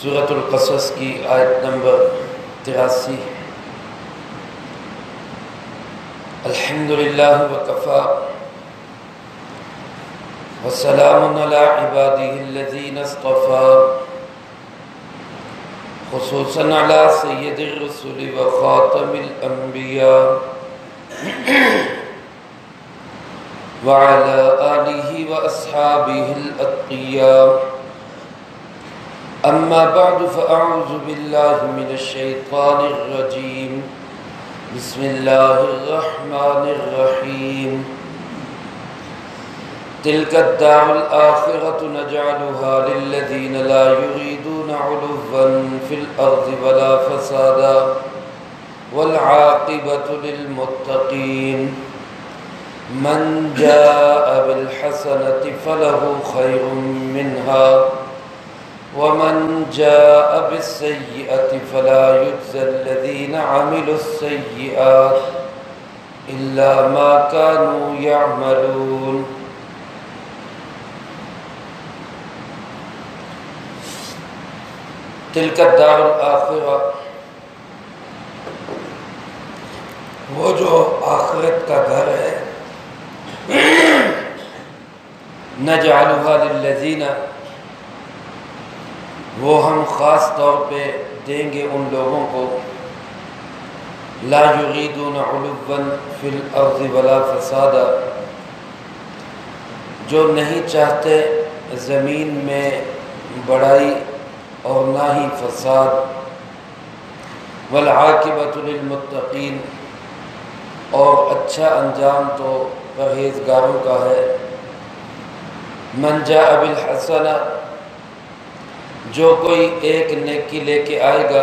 سورۃ القصص کی آیت نمبر 83۔ الحمدللہ وکفی وسلام علی عبادہ الذین اصطفی، خصوصاً علی سید الرسل وخاتم الانبیاء وعلى آلہ واصحابہ الاتقیاء۔ اما بعد فاعوذ باللہ من الشیطان الرجیم، بسم اللہ الرحمن الرحیم۔ تلک الدار الآخرة نجعلها للذین لا یریدون علوا فی الارض ولا فسادا والعاقبۃ للمتقین۔ من جاء بالحسنة فله خير منها ومن جاء بالسيئة فلا يجزى الذين عملوا السيئات إلا ما كانوا يعملون۔ تلك الدار الآخرة، وہ جو آخرت کا گھر ہے، نجعلها للذین، وہ ہم خاص طور پہ دیں گے ان لوگوں کو، لا یریدون علوا فی الارض ولا فسادا، جو نہیں چاہتے زمین میں بڑائی اور نہ ہی فساد، والعاقبۃ للمتقین، اور اچھا انجام تو پرہیزگاروں کا ہے۔ من جاء بالحسنہ، جو کوئی ایک نیکی لے کے آئے گا،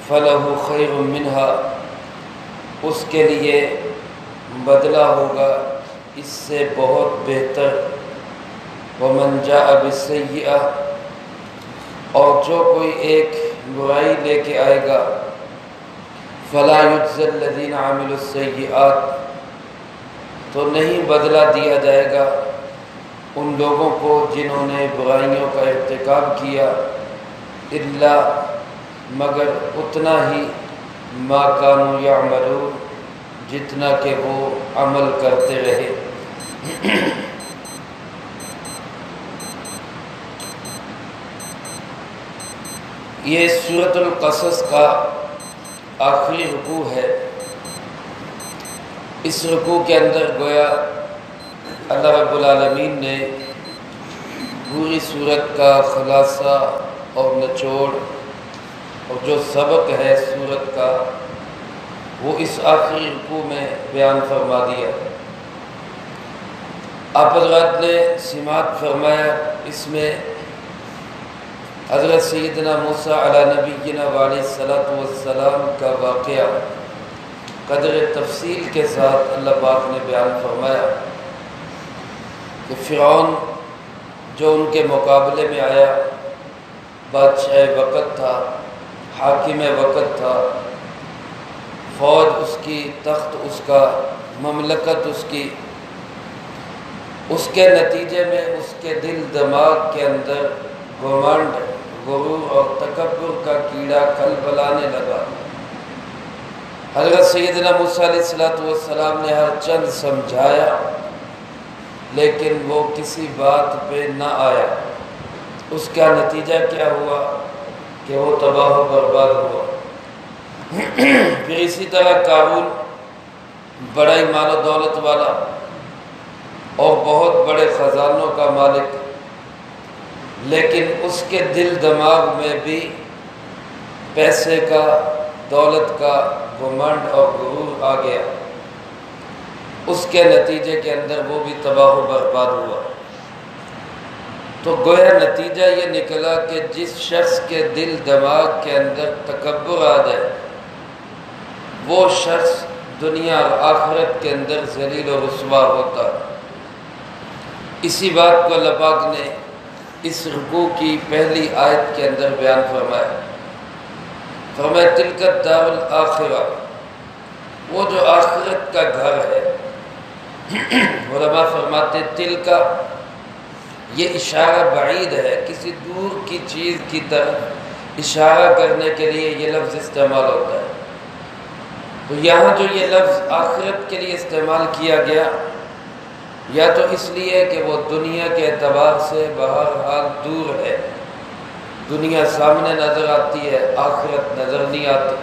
فلہ خیر منہا، اس کے لیے بدلہ ہوگا اس سے بہت بہتر۔ ومن جاء بالسیئہ، اور جو کوئی ایک برائی لے کے آئے گا، فلا یجزی الذین عملوا السیئات، تو نہیں بدلہ دیا جائے گا ان لوگوں کو جنہوں نے برائیوں کا ارتکاب کیا، الا مگر اتنا ہی، ما کانوا یعملون، جتنا کہ وہ عمل کرتے رہے۔ یہ سورۃ القصص کا آخری رکوع ہے۔ اس رکوع کے اندر گویا اللہ رب العالمین نے پوری سورت کا خلاصہ اور نچوڑ اور جو سبق ہے سورت کا، وہ اس آخری رکوع میں بیان فرما دیا۔ آپ حضرات نے سماعت فرمایا، اس میں حضرت سیدنا موسیٰ علی نبینا وعلیہ الصلاۃ والسلام کا واقعہ قدر تفصیل کے ساتھ اللہ پاک نے بیان فرمایا کہ فرعون جو ان کے مقابلے میں آیا، بادشاہ وقت تھا، حاکم وقت تھا، فوج اس کی، تخت اس کا، مملکت اس کی، اس کے نتیجے میں اس کے دل دماغ کے اندر گھمنڈ، غرور اور تکبر کا کیڑا کھلبلانے لگا۔ حضرت سیدنا موسیٰ علیہ السلام نے ہر چند سمجھایا، لیکن وہ کسی بات پہ نہ آیا۔ اس کا نتیجہ کیا ہوا کہ وہ تباہ و برباد ہوا۔ پھر اسی طرح قارون، بڑا ہی مال و دولت والا اور بہت بڑے خزانوں کا مالک، لیکن اس کے دل دماغ میں بھی پیسے کا، دولت کا گھمنڈ اور غرور آ گیا۔ اس کے نتیجے کے اندر وہ بھی تباہ و برباد ہوا۔ تو گویا نتیجہ یہ نکلا کہ جس شخص کے دل دماغ کے اندر تکبر آ جائے، وہ شخص دنیا اور آخرت کے اندر ذلیل و رسوا ہوتا ہے۔ اسی بات کو اللہ پاک نے اس رکوع کی پہلی آیت کے اندر بیان فرمایا۔ فرمایا تلک الدار الآخرہ، وہ جو آخرت کا گھر ہے۔ علماء فرماتے تل کا یہ اشارہ بعید ہے، کسی دور کی چیز کی طرف اشارہ کرنے کے لیے یہ لفظ استعمال ہوتا ہے۔ تو یہاں جو یہ لفظ آخرت کے لیے استعمال کیا گیا، یا تو اس لیے کہ وہ دنیا کے اعتبار سے بہرحال دور ہے، دنیا سامنے نظر آتی ہے، آخرت نظر نہیں آتی۔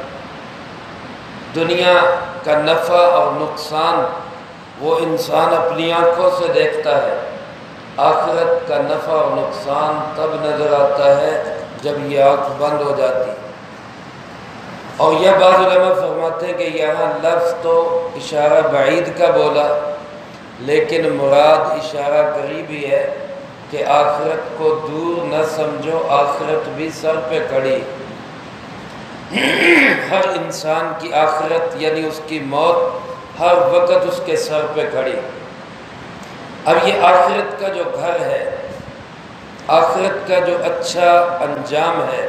دنیا کا نفع اور نقصان وہ انسان اپنی آنکھوں سے دیکھتا ہے، آخرت کا نفع اور نقصان تب نظر آتا ہے جب یہ آنکھ بند ہو جاتی۔ اور یہ بعض علماء فرماتے ہیں کہ یہاں لفظ تو اشارہ بعید کا بولا، لیکن مراد اشارہ قریبی ہے کہ آخرت کو دور نہ سمجھو، آخرت بھی سر پہ کھڑی۔ ہر انسان کی آخرت یعنی اس کی موت ہر وقت اس کے سر پہ کھڑی۔ اب یہ آخرت کا جو گھر ہے، آخرت کا جو اچھا انجام ہے،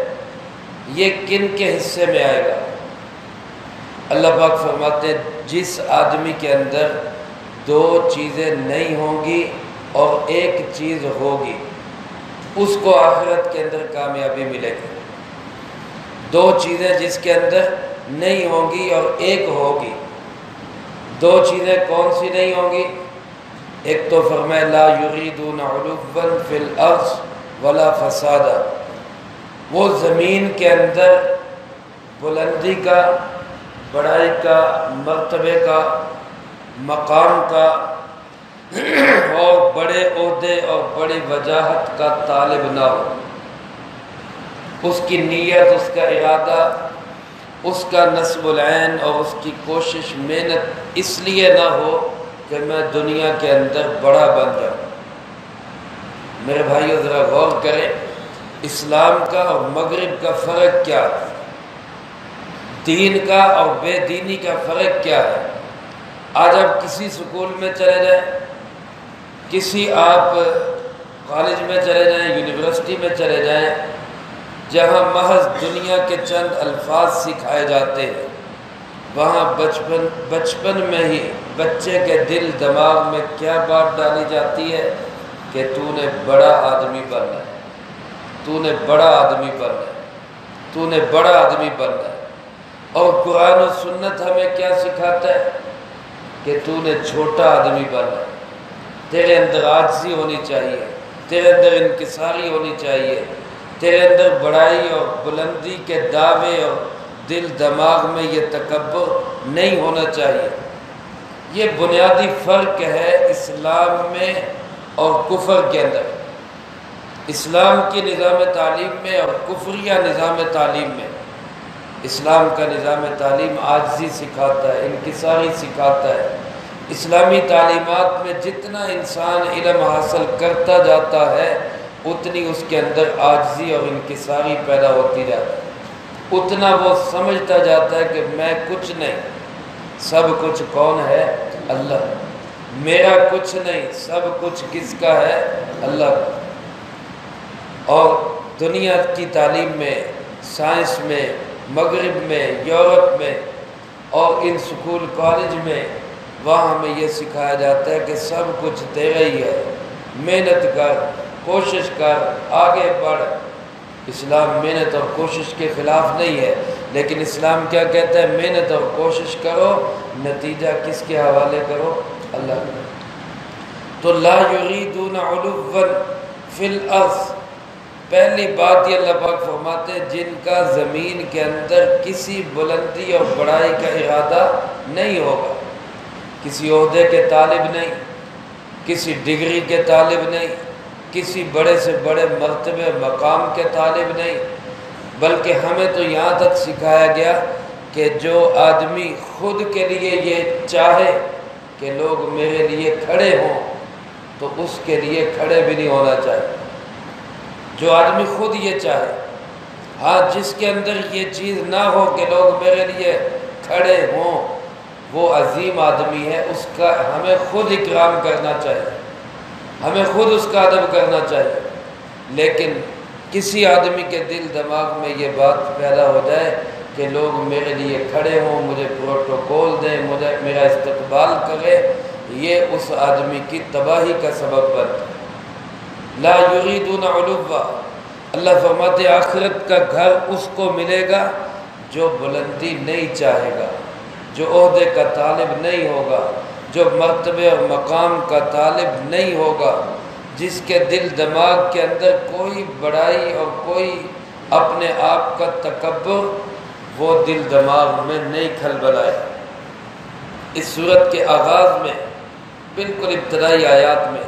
یہ کن کے حصے میں آئے گا؟ اللہ پاک فرماتے ہیں جس آدمی کے اندر دو چیزیں نہیں ہوں گی اور ایک چیز ہوگی، اس کو آخرت کے اندر کامیابی ملے گی۔ دو چیزیں جس کے اندر نہیں ہوں گی اور ایک ہوگی۔ دو چیزیں کون سی نہیں ہوں گی؟ ایک تو فرمایا لا یریدون علوا فی الارض ولا فسادا، وہ زمین کے اندر بلندی کا، بڑائی کا، مرتبے کا، مقام کا اور بڑے عہدے اور بڑی وجاہت کا طالب نہ ہو۔ اس کی نیت، اس کا ارادہ، اس کا نصب العین اور اس کی کوشش محنت اس لیے نہ ہو کہ میں دنیا کے اندر بڑا بن جاؤں۔ میرے بھائیو ذرا غور کریں، اسلام کا اور مغرب کا فرق کیا ہے؟ دین کا اور بے دینی کا فرق کیا ہے؟ آج آپ کسی سکول میں چلے جائیں، کسی آپ کالج میں چلے جائیں، یونیورسٹی میں چلے جائیں، جہاں محض دنیا کے چند الفاظ سکھائے جاتے ہیں، وہاں بچپن میں ہی بچے کے دل دماغ میں کیا بات ڈالی جاتی ہے کہ تو نے بڑا آدمی بننا ہے، تو نے بڑا آدمی بننا ہے، تو نے بڑا آدمی بننا ہے۔ اور قرآن و سنت ہمیں کیا سکھاتا ہے کہ تو نے چھوٹا آدمی بننا ہے، تیرے اندر عاجزی ہونی چاہیے، تیرے اندر انکساری ہونی چاہیے، تیرے اندر بڑائی اور بلندی کے دعوے اور دل دماغ میں یہ تکبر نہیں ہونا چاہیے۔ یہ بنیادی فرق ہے اسلام میں اور کفر کے اندر، اسلام کی نظام تعلیم میں اور کفریہ نظام تعلیم میں۔ اسلام کا نظام تعلیم عاجزی سکھاتا ہے، انکساری سکھاتا ہے۔ اسلامی تعلیمات میں جتنا انسان علم حاصل کرتا جاتا ہے، اتنی اس کے اندر عاجزی اور انکساری پیدا ہوتی جاتی ہے، اتنا وہ سمجھتا جاتا ہے کہ میں کچھ نہیں، سب کچھ کون ہے؟ اللہ۔ میرا کچھ نہیں، سب کچھ کس کا ہے؟ اللہ کا۔ اور دنیا کی تعلیم میں، سائنس میں، مغرب میں، یورپ میں اور ان سکول کالج میں، وہاں ہمیں یہ سکھایا جاتا ہے کہ سب کچھ تیرا ہی ہے، محنت کر، کوشش کر، آگے بڑھ۔ اسلام محنت اور کوشش کے خلاف نہیں ہے، لیکن اسلام کیا کہتا ہے؟ محنت اور کوشش کرو، نتیجہ کس کے حوالے کرو؟ اللہ کا۔ تو لا یریدون علوا فی الارض، پہلی بات یہ اللہ پاک فرماتے ہیں جن کا زمین کے اندر کسی بلندی اور بڑائی کا ارادہ نہیں ہوگا، کسی عہدے کے طالب نہیں، کسی ڈگری کے طالب نہیں، کسی بڑے سے بڑے مرتبے مقام کے طالب نہیں، بلکہ ہمیں تو یہاں تک سکھایا گیا کہ جو آدمی خود کے لیے یہ چاہے کہ لوگ میرے لیے کھڑے ہوں، تو اس کے لیے کھڑے بھی نہیں ہونا چاہیے۔ جو آدمی خود یہ چاہے، ہاں جس کے اندر یہ چیز نہ ہو کہ لوگ میرے لیے کھڑے ہوں، وہ عظیم آدمی ہے، اس کا ہمیں خود اکرام کرنا چاہیے، ہمیں خود اس کا ادب کرنا چاہیے۔ لیکن کسی آدمی کے دل دماغ میں یہ بات پیدا ہو جائے کہ لوگ میرے لیے کھڑے ہوں، مجھے پروٹوکول دیں، مجھے میرا استقبال کرے، یہ اس آدمی کی تباہی کا سبب بنتا ہے۔ لا یریدون علوا، اللہ فرماتے آخرت کا گھر اس کو ملے گا جو بلندی نہیں چاہے گا، جو عہدے کا طالب نہیں ہوگا، جو مرتبے اور مقام کا طالب نہیں ہوگا، جس کے دل دماغ کے اندر کوئی بڑائی اور کوئی اپنے آپ کا تکبر وہ دل دماغ میں نہیں کھلبلائے۔ اس صورت کے آغاز میں بالکل ابتدائی آیات میں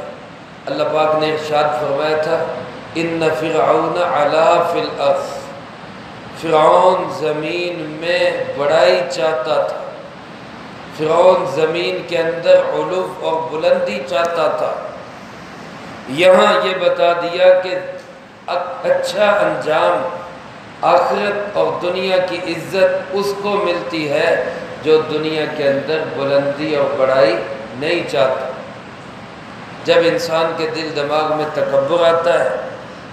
اللہ پاک نے ارشاد فرمایا تھا ان فرعون علا فی الارض، فرعون زمین میں بڑائی چاہتا تھا، فرعون زمین کے اندر علو اور بلندی چاہتا تھا۔ یہاں یہ بتا دیا کہ اچھا انجام آخرت اور دنیا کی عزت اس کو ملتی ہے جو دنیا کے اندر بلندی اور بڑائی نہیں چاہتا۔ جب انسان کے دل دماغ میں تکبر آتا ہے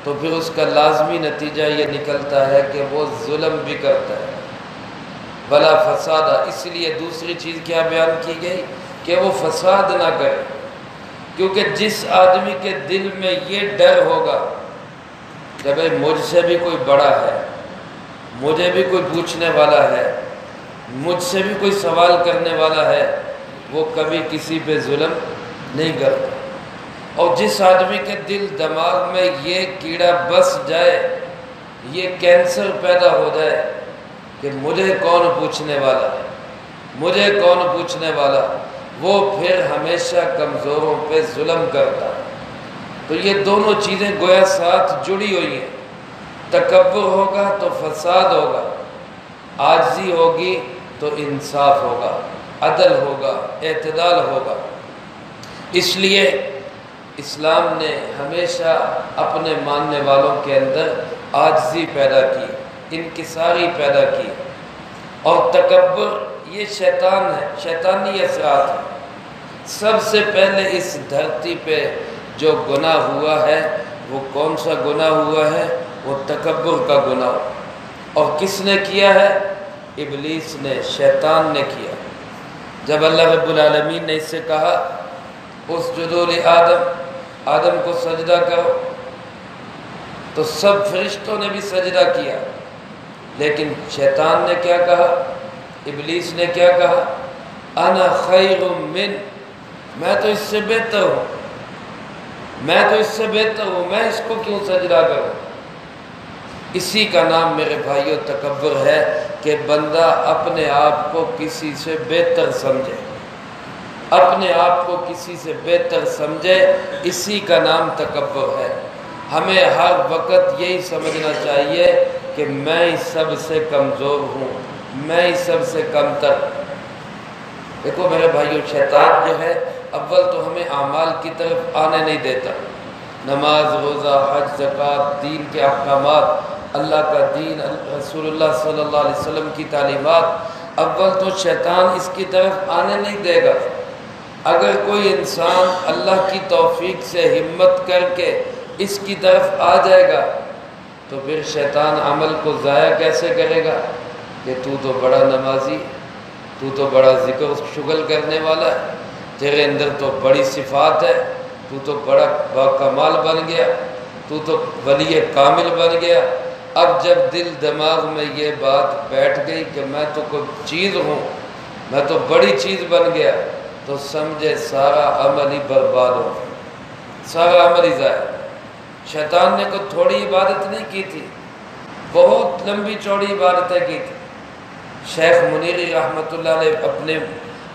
تو پھر اس کا لازمی نتیجہ یہ نکلتا ہے کہ وہ ظلم بھی کرتا ہے، بلا فسادہ۔ اس لیے دوسری چیز کیا بیان کی گئی کہ وہ فساد نہ کرے، کیونکہ جس آدمی کے دل میں یہ ڈر ہوگا کہ بھئی مجھ سے بھی کوئی بڑا ہے، مجھے بھی کوئی پوچھنے والا ہے، مجھ سے بھی کوئی سوال کرنے والا ہے، وہ کبھی کسی پہ ظلم نہیں کرتا۔ اور جس آدمی کے دل دماغ میں یہ کیڑا بس جائے، یہ کینسر پیدا ہو جائے کہ مجھے کون پوچھنے والا ہے، مجھے کون پوچھنے والا، وہ پھر ہمیشہ کمزوروں پہ ظلم کرتا ہے۔ تو یہ دونوں چیزیں گویا ساتھ جڑی ہوئی ہیں، تکبر ہوگا تو فساد ہوگا، عاجزی ہوگی تو انصاف ہوگا، عدل ہوگا، اعتدال ہوگا۔ اس لیے اسلام نے ہمیشہ اپنے ماننے والوں کے اندر عاجزی پیدا کی، انکساری پیدا کی، اور تکبر یہ شیطان ہے، شیطانی اثرات ہے۔ سب سے پہلے اس دھرتی پہ جو گناہ ہوا ہے وہ کون سا گناہ ہوا ہے؟ وہ تکبر کا گناہ۔ اور کس نے کیا ہے؟ ابلیس نے، شیطان نے کیا۔ جب اللہ رب العالمین نے اس سے کہا اسجدوا لآدم، آدم کو سجدہ کرو، تو سب فرشتوں نے بھی سجدہ کیا، لیکن شیطان نے کیا کہا؟ ابلیس نے کیا کہا؟ انا خیر من، میں تو اس سے بہتر ہوں، میں تو اس سے بہتر ہوں، میں اس کو کیوں سجدہ کروں؟ اسی کا نام میرے بھائیوں تکبر ہے کہ بندہ اپنے آپ کو کسی سے بہتر سمجھے، اپنے آپ کو کسی سے بہتر سمجھے، اسی کا نام تکبر ہے۔ ہمیں ہر وقت یہی سمجھنا چاہیے کہ میں اس سب سے کمزور ہوں، میں اس سب سے کم تر۔ دیکھو میرے بھائیوں، شیطان جو ہے اول تو ہمیں اعمال کی طرف آنے نہیں دیتا، نماز، روزہ، حج، زکوٰۃ، دین کے احکامات، اللہ کا دین، رسول اللہ صلی اللہ علیہ وسلم کی تعلیمات، اول تو شیطان اس کی طرف آنے نہیں دے گا۔ اگر کوئی انسان اللہ کی توفیق سے ہمت کر کے اس کی طرف آ جائے گا تو پھر شیطان عمل کو ضائع کیسے کرے گا کہ تو بڑا نمازی، تو بڑا ذکر و شغل کرنے والا ہے، تیرے اندر تو بڑی صفات ہے، تو بڑا باکمال بن گیا، تو ولی کامل بن گیا۔ اب جب دل دماغ میں یہ بات بیٹھ گئی کہ میں تو کوئی چیز ہوں، میں تو بڑی چیز بن گیا، تو سمجھے سارا عمل ہی برباد ہو، سارا عمل ہی ضائع۔ شیطان نے کوئی تھوڑی عبادت نہیں کی تھی، بہت لمبی چوڑی عبادتیں کی تھی۔ شیخ منیری رحمۃ اللہ علیہ اپنے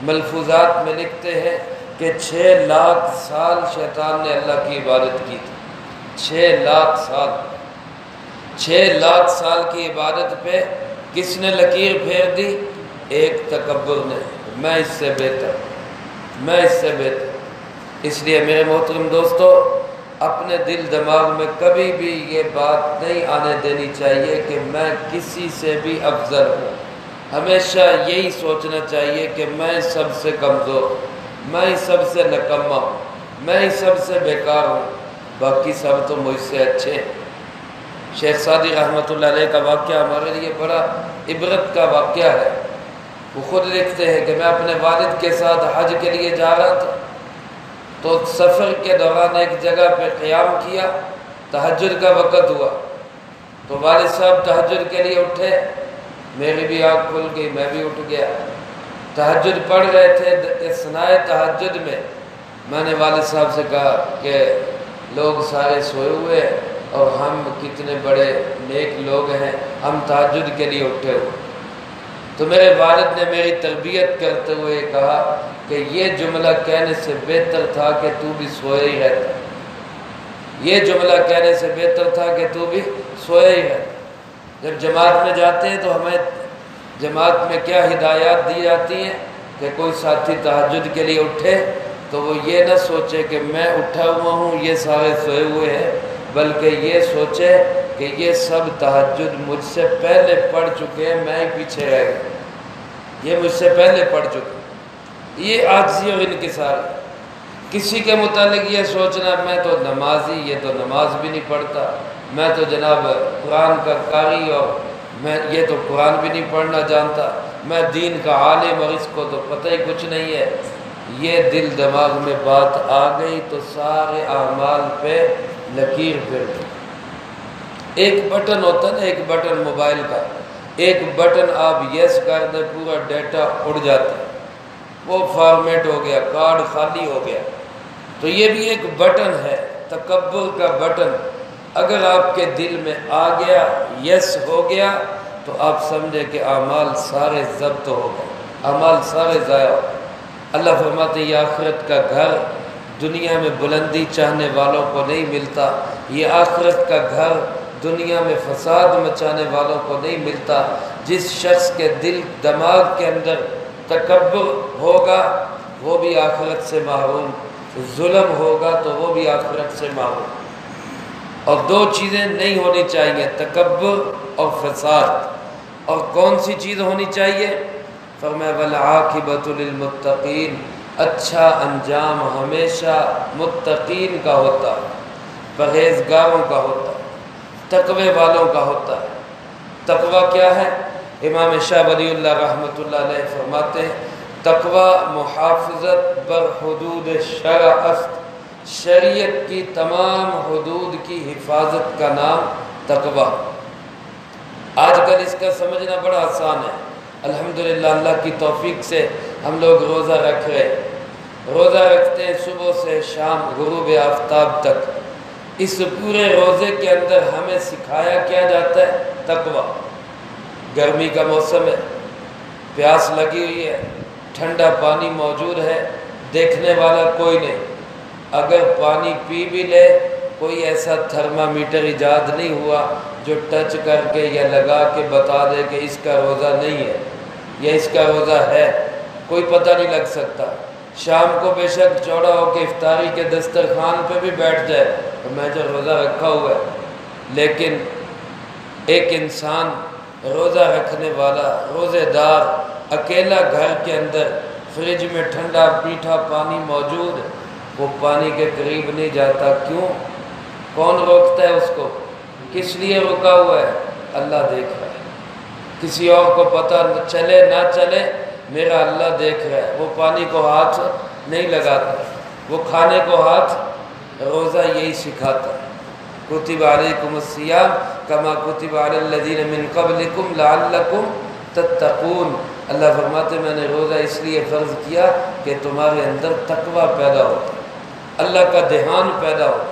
ملفوظات میں لکھتے ہیں کہ 6 لاکھ سال شیطان نے اللہ کی عبادت کی تھی، 6 لاکھ سال۔ 6 لاکھ سال کی عبادت پہ کس نے لکیر پھیر دی؟ ایک تکبر نے، میں اس سے بہتر، میں اس سے بہتر۔ اس لیے میرے محترم دوستو، اپنے دل دماغ میں کبھی بھی یہ بات نہیں آنے دینی چاہیے کہ میں کسی سے بھی افضل ہوں۔ ہمیشہ یہی سوچنا چاہیے کہ میں سب سے کمزور، میں سب سے نکما ہوں، میں سب سے بیکار ہوں، باقی سب تو مجھ سے اچھے ہیں۔ شیخ سعدی رحمۃ اللہ علیہ کا واقعہ ہمارے لیے بڑا عبرت کا واقعہ ہے۔ وہ خود لکھتے ہیں کہ میں اپنے والد کے ساتھ حج کے لیے جا رہا تھا، تو سفر کے دوران ایک جگہ پہ قیام کیا، تہجد کا وقت ہوا تو والد صاحب تہجد کے لیے اٹھے، میری بھی آنکھ کھل گئی، میں بھی اٹھ گیا۔ تہجد پڑھ رہے تھے، اثناء تہجد میں نے والد صاحب سے کہا کہ لوگ سارے سوئے ہوئے ہیں اور ہم کتنے بڑے نیک لوگ ہیں، ہم تہجد کے لیے اٹھے ہوئے۔ تو میرے والد نے میری تربیت کرتے ہوئے کہا کہ یہ جملہ کہنے سے بہتر تھا کہ تو بھی سوئے ہی رہتا، یہ جملہ کہنے سے بہتر تھا کہ تو بھی سوئے ہی رہتا۔ جب جماعت میں جاتے ہیں تو ہمیں جماعت میں کیا ہدایات دی جاتی ہیں کہ کوئی ساتھی تہجد کے لیے اٹھے تو وہ یہ نہ سوچے کہ میں اٹھا ہوا ہوں، یہ سارے سوئے ہوئے ہیں، بلکہ یہ سوچے کہ یہ سب تہجد مجھ سے پہلے پڑھ چکے ہیں، میں ہی پیچھے رہ گیا، یہ مجھ سے پہلے پڑھ چکے۔ یہ عاجزی اور انکسار ہے۔ کسی کے متعلق یہ سوچنا میں تو نمازی، یہ تو نماز بھی نہیں پڑھتا، میں تو جناب قرآن کا قاری اور میں یہ تو قرآن بھی نہیں پڑھنا جانتا، میں دین کا عالم اور اس کو تو پتہ ہی کچھ نہیں ہے، یہ دل دماغ میں بات آ گئی تو سارے اعمال پہ لکیر پھر گئی۔ ایک بٹن ہوتا نا، ایک بٹن موبائل کا، ایک بٹن آپ یس کر دیں پورا ڈیٹا اڑ جاتا ہے، وہ فارمیٹ ہو گیا، کارڈ خالی ہو گیا۔ تو یہ بھی ایک بٹن ہے، تکبر کا بٹن، اگر آپ کے دل میں آ گیا، یس ہو گیا تو آپ سمجھے کہ اعمال سارے ضبط ہو گئے، اعمال سارے ضائع ہو گئے۔ اللہ فرماتے ہیں یہ آخرت کا گھر دنیا میں بلندی چاہنے والوں کو نہیں ملتا، یہ آخرت کا گھر دنیا میں فساد مچانے والوں کو نہیں ملتا۔ جس شخص کے دل دماغ کے اندر تکبر ہوگا وہ بھی آخرت سے محروم، ظلم ہوگا تو وہ بھی آخرت سے محروم۔ اور دو چیزیں نہیں ہونی چاہیے، تکبر اور فساد۔ اور کون سی چیز ہونی چاہیے؟ فرمایا والعاقبۃ للمتقین، اچھا انجام ہمیشہ متقین کا ہوتا ہے، پرہیزگاروں کا ہوتا ہے، تقوی والوں کا ہوتا ہے۔ تقوی کیا ہے؟ امام شاہ ولی اللہ رحمۃ اللہ علیہ فرماتے ہیں تقوی محافظت بر حدود شرع است، شریعت کی تمام حدود کی حفاظت کا نام تقوی۔ آج کل اس کا سمجھنا بڑا آسان ہے، الحمدللہ اللہ کی توفیق سے ہم لوگ روزہ رکھ رہے، روزہ رکھتے ہیں صبح سے شام غروب آفتاب تک۔ اس پورے روزے کے اندر ہمیں سکھایا کیا جاتا ہے؟ تقوی۔ گرمی کا موسم ہے، پیاس لگی ہوئی ہے، ٹھنڈا پانی موجود ہے، دیکھنے والا کوئی نہیں، اگر پانی پی بھی لے کوئی ایسا تھرمامیٹر ایجاد نہیں ہوا جو ٹچ کر کے یا لگا کے بتا دے کہ اس کا روزہ نہیں ہے یا اس کا روزہ ہے، کوئی پتہ نہیں لگ سکتا۔ شام کو بے شک چوڑا ہو کے افطاری کے دسترخوان پہ بھی بیٹھ جائے تو میں جو روزہ رکھا ہوا ہے، لیکن ایک انسان روزہ رکھنے والا، روزے دار، اکیلا گھر کے اندر فریج میں ٹھنڈا میٹھا پانی موجود، وہ پانی کے قریب نہیں جاتا، کیوں؟ کون روکتا ہے اس کو؟ کس لیے رکا ہوا ہے؟ اللہ دیکھ رہا ہے، کسی اور کو پتہ چلے نہ چلے، میرا اللہ دیکھ رہا ہے۔ وہ پانی کو ہاتھ نہیں لگاتا، وہ کھانے کو ہاتھ، روزہ یہی سکھاتا ہے۔ کتب علیکم الصیام کما کتب علی الذین من قبلکم لعلکم تتقون۔ اللہ فرماتے میں نے روزہ اس لیے فرض کیا کہ تمہارے اندر تقوی پیدا ہو، اللہ کا دھیان پیدا ہو،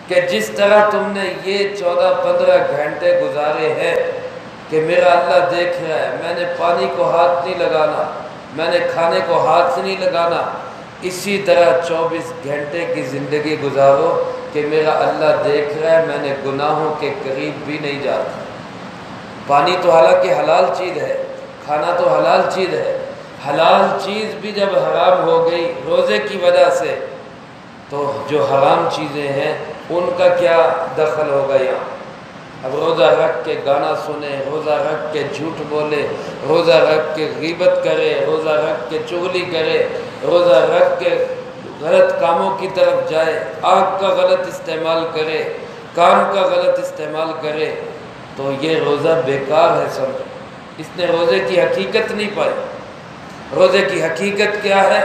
کہ جس طرح تم نے یہ 14-15 گھنٹے گزارے ہیں کہ میرا اللہ دیکھ رہا ہے، میں نے پانی کو ہاتھ نہیں لگانا، میں نے کھانے کو ہاتھ نہیں لگانا، اسی طرح 24 گھنٹے کی زندگی گزارو کہ میرا اللہ دیکھ رہا ہے، میں نے گناہوں کے قریب بھی نہیں جاتا۔ پانی تو حالانکہ حلال چیز ہے، کھانا تو حلال چیز ہے، حلال چیز بھی جب حرام ہو گئی روزے کی وجہ سے تو جو حرام چیزیں ہیں ان کا کیا دخل ہوگا یہاں؟ اب روزہ رکھ کے گانا سنے، روزہ رکھ کے جھوٹ بولے، روزہ رکھ کے غیبت کرے، روزہ رکھ کے چغلی کرے، روزہ رکھ کے غلط کاموں کی طرف جائے، آنکھ کا غلط استعمال کرے، کان کا غلط استعمال کرے، تو یہ روزہ بیکار ہے سمجھو۔ اس نے روزے کی حقیقت نہیں پائی۔ روزے کی حقیقت کیا ہے؟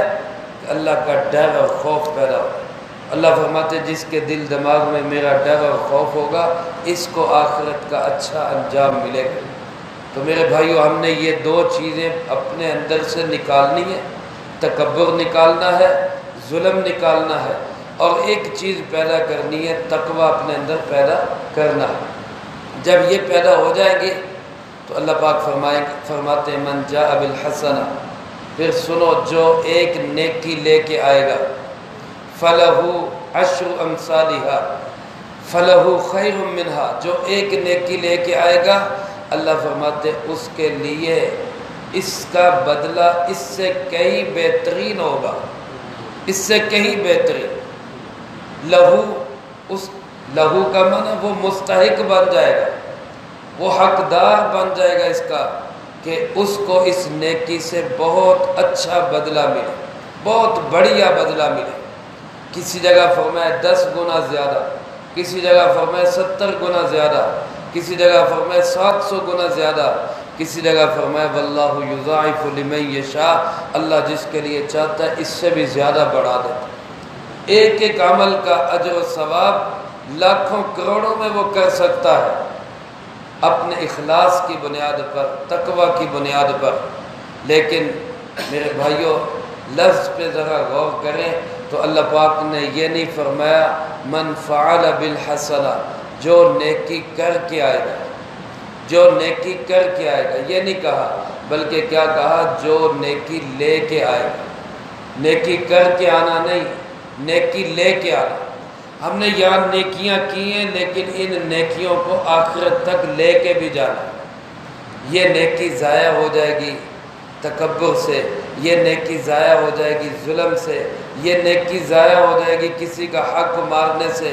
کہ اللہ کا ڈر اور خوف پیدا ہو، اللہ فرماتے جس کے دل دماغ میں میرا ڈر اور خوف ہوگا اس کو آخرت کا اچھا انجام ملے گا۔ تو میرے بھائیو، ہم نے یہ دو چیزیں اپنے اندر سے نکالنی ہے، تکبر نکالنا ہے، ظلم نکالنا ہے، اور ایک چیز پیدا کرنی ہے، تقوی اپنے اندر پیدا کرنا ہے۔ جب یہ پیدا ہو جائے گی تو اللہ پاک فرماتے ہیں من جاء بالحسنہ، پھر سنو جو ایک نیکی لے کے آئے گا، فَلَهُ عَشْرُ أَمْثَالِهَا فَلَهُ خَيْرٌ مِّنْهَا، جو ایک نیکی لے کے آئے گا اللہ فرماتے اس کے لیے اس کا بدلہ اس سے کئی بہترین ہوگا، اس سے کہیں بہترین۔ لہو، اس لہو کا معنی وہ مستحق بن جائے گا، وہ حقدار بن جائے گا اس کا کہ اس کو اس نیکی سے بہت اچھا بدلہ ملے، بہت بڑھیا بدلہ ملے۔ کسی جگہ فرمایا 10 گنا زیادہ، کسی جگہ فرمایا 70 گنا زیادہ، کسی جگہ فرمایا 700 گنا زیادہ، کسی جگہ فرمایا واللہ یضاعف لمن یشاء، اللہ جس کے لیے چاہتا ہے اس سے بھی زیادہ بڑھا دیتا ہے۔ ایک ایک عمل کا اجر و ثواب لاکھوں کروڑوں میں وہ کر سکتا ہے اپنے اخلاص کی بنیاد پر، تقوی کی بنیاد پر۔ لیکن میرے بھائیوں لفظ پہ ذرا غور کریں تو اللہ پاک نے یہ نہیں فرمایا من فعل بالحسنہ، جو نیکی کر کے آئے گا، جو نیکی کر کے آئے گا، یہ نہیں کہا، بلکہ کیا کہا جو نیکی لے کے آئے گا۔ نیکی کر کے آنا نہیں، نیکی لے کے آنا۔ ہم نے یہاں نیکیاں کی ہیں لیکن ان نیکیوں کو آخرت تک لے کے بھی جانا۔ یہ نیکی ضائع ہو جائے گی تکبر سے، یہ نیکی ضائع ہو جائے گی ظلم سے، یہ نیکی ضائع ہو جائے گی کسی کا حق مارنے سے،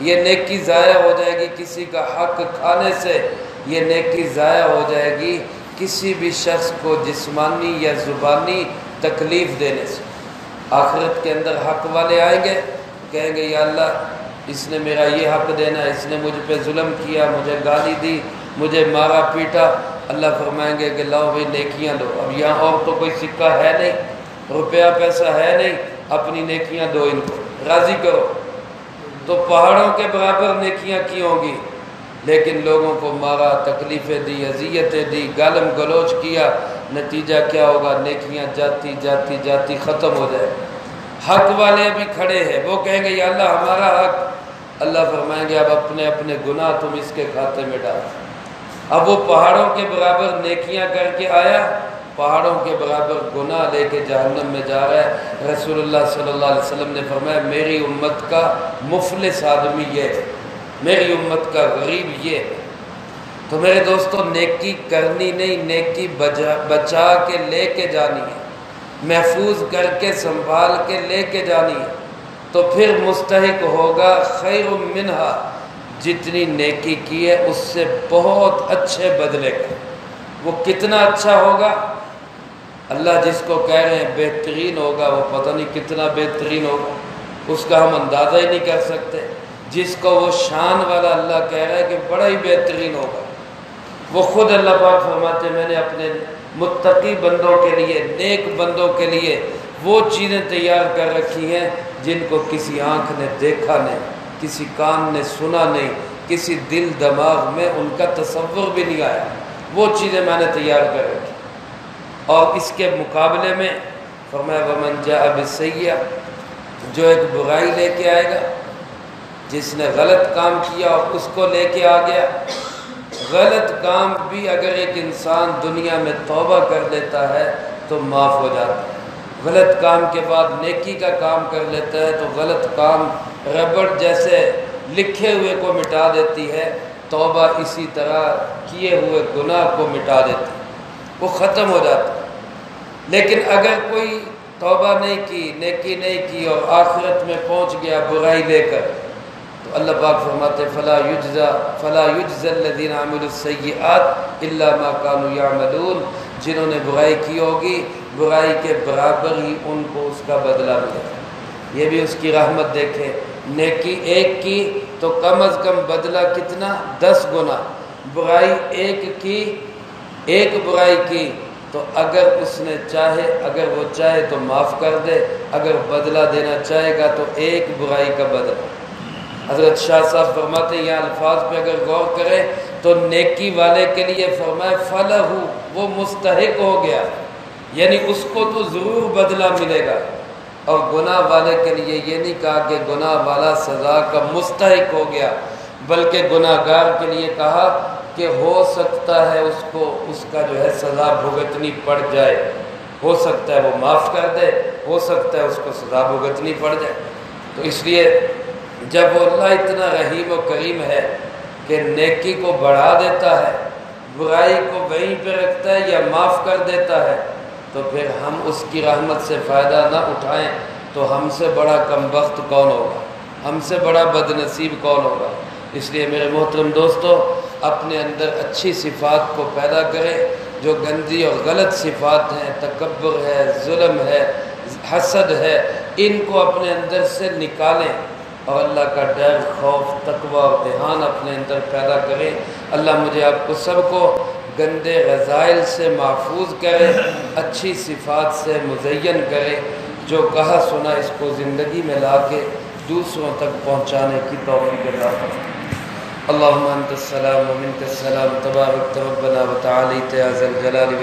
یہ نیکی ضائع ہو جائے گی کسی کا حق کھانے سے، یہ نیکی ضائع ہو جائے گی کسی بھی شخص کو جسمانی یا زبانی تکلیف دینے سے۔ آخرت کے اندر حق والے آئیں گے، کہیں گے یا اللہ اس نے میرا یہ حق دینا ہے، اس نے مجھ پہ ظلم کیا، مجھے گالی دی، مجھے مارا پیٹا۔ اللہ فرمائیں گے کہ لاؤ بھائی نیکیاں دو۔ اب یہاں اور تو کوئی سکہ ہے نہیں، روپیہ پیسہ ہے نہیں، اپنی نیکیاں دو، ان کو راضی کرو۔ تو پہاڑوں کے برابر نیکیاں کی ہوں گی، لیکن لوگوں کو مارا، تکلیفیں دی، اذیتیں دی، گالم گلوچ کیا، نتیجہ کیا ہوگا؟ نیکیاں جاتی جاتی جاتی ختم ہو جائے۔ حق والے بھی کھڑے ہیں، وہ کہیں گے یا اللہ ہمارا حق۔ اللہ فرمائیں گے اب اپنے اپنے گناہ تم اس کے کھاتے میں ڈالو۔ اب وہ پہاڑوں کے برابر نیکیاں کر کے آیا، پہاڑوں کے برابر گناہ لے کے جہنم میں جا رہا ہے۔ رسول اللہ صلی اللہ علیہ وسلم نے فرمایا میری امت کا مفلس آدمی یہ ہے، میری امت کا غریب یہ ہے۔ تو میرے دوستو نیکی کرنی نہیں، نیکی بچا کے لے کے جانی ہے، محفوظ کر کے سنبھال کے لے کے جانی ہے، تو پھر مستحق ہوگا خیر منہا، جتنی نیکی کی ہے اس سے بہت اچھے بدلے کا۔ وہ کتنا اچھا ہوگا؟ اللہ جس کو کہہ رہے ہیں بہترین ہوگا، وہ پتہ نہیں کتنا بہترین ہوگا، اس کا ہم اندازہ ہی نہیں کر سکتے۔ جس کو وہ شان والا اللہ کہہ رہا ہے کہ بڑا ہی بہترین ہوگا، وہ خود اللہ پاک فرماتے میں نے اپنے متقی بندوں کے لیے، نیک بندوں کے لیے وہ چیزیں تیار کر رکھی ہیں جن کو کسی آنکھ نے دیکھا نہیں، کسی کان نے سنا نہیں، کسی دل دماغ میں ان کا تصور بھی نہیں آیا۔ وہ چیزیں میں نے تیار کر رکھی۔ اور اس کے مقابلے میں فرمایا ومن جاء بالسیئہ، جو ایک برائی لے کے آئے گا، جس نے غلط کام کیا اور اس کو لے کے آ گیا۔ غلط کام بھی اگر ایک انسان دنیا میں توبہ کر لیتا ہے تو معاف ہو جاتا ہے، غلط کام کے بعد نیکی کا کام کر لیتا ہے تو غلط کام ربڑ جیسے لکھے ہوئے کو مٹا دیتی ہے، توبہ اسی طرح کیے ہوئے گناہ کو مٹا دیتی ہے، وہ ختم ہو جاتا ہے۔ لیکن اگر کوئی توبہ نہیں کی، نیکی نہیں کی اور آخرت میں پہنچ گیا برائی لے کر، تو اللہ پاک فرماتے فلا یجزى الذین عملوا السیئات الا ما كانوا یعملون، جنہوں نے برائی کی ہوگی برائی کے برابر ہی ان کو اس کا بدلہ ملے گا۔ یہ بھی اس کی رحمت دیکھے، نیکی ایک کی تو کم از کم بدلہ کتنا؟ 10 گنا۔ برائی ایک کی، ایک برائی کی تو اگر اس نے چاہے، اگر وہ چاہے تو معاف کر دے، اگر بدلہ دینا چاہے گا تو ایک برائی کا بدلہ۔ حضرت شاہ صاحب فرماتے ہیں یہاں الفاظ پہ اگر غور کرے تو نیکی والے کے لیے فرمائے فلہ، وہ مستحق ہو گیا، یعنی اس کو تو ضرور بدلہ ملے گا، اور گناہ والے کے لیے یہ نہیں کہا کہ گناہ والا سزا کا مستحق ہو گیا، بلکہ گناہ گار کے لیے کہا کہ ہو سکتا ہے اس کو اس کا جو ہے سزا بھگتنی پڑ جائے، ہو سکتا ہے وہ معاف کر دے، ہو سکتا ہے اس کو سزا بھگتنی پڑ جائے۔ تو اس لیے جب وہ اللہ اتنا رحیم و کریم ہے کہ نیکی کو بڑھا دیتا ہے، برائی کو وہیں پہ رکھتا ہے یا معاف کر دیتا ہے، تو پھر ہم اس کی رحمت سے فائدہ نہ اٹھائیں تو ہم سے بڑا کمبخت کون ہوگا، ہم سے بڑا بد نصیب کون ہوگا۔ اس لیے میرے محترم دوستو، اپنے اندر اچھی صفات کو پیدا کریں، جو گندی اور غلط صفات ہیں، تکبر ہے، ظلم ہے، حسد ہے، ان کو اپنے اندر سے نکالیں، اور اللہ کا ڈر، خوف، تقوی اور دھیان اپنے اندر پیدا کریں۔ اللہ مجھے آپ کو سب کو گندے رذائل سے محفوظ کرے، اچھی صفات سے مزین کرے، جو کہا سنا اس کو زندگی میں لا کے دوسروں تک پہنچانے کی توفیق عطا فرمائے۔ اللہم انت السلام و منک السلام، تبارک ربنا و تعالیت یا ذا الجلال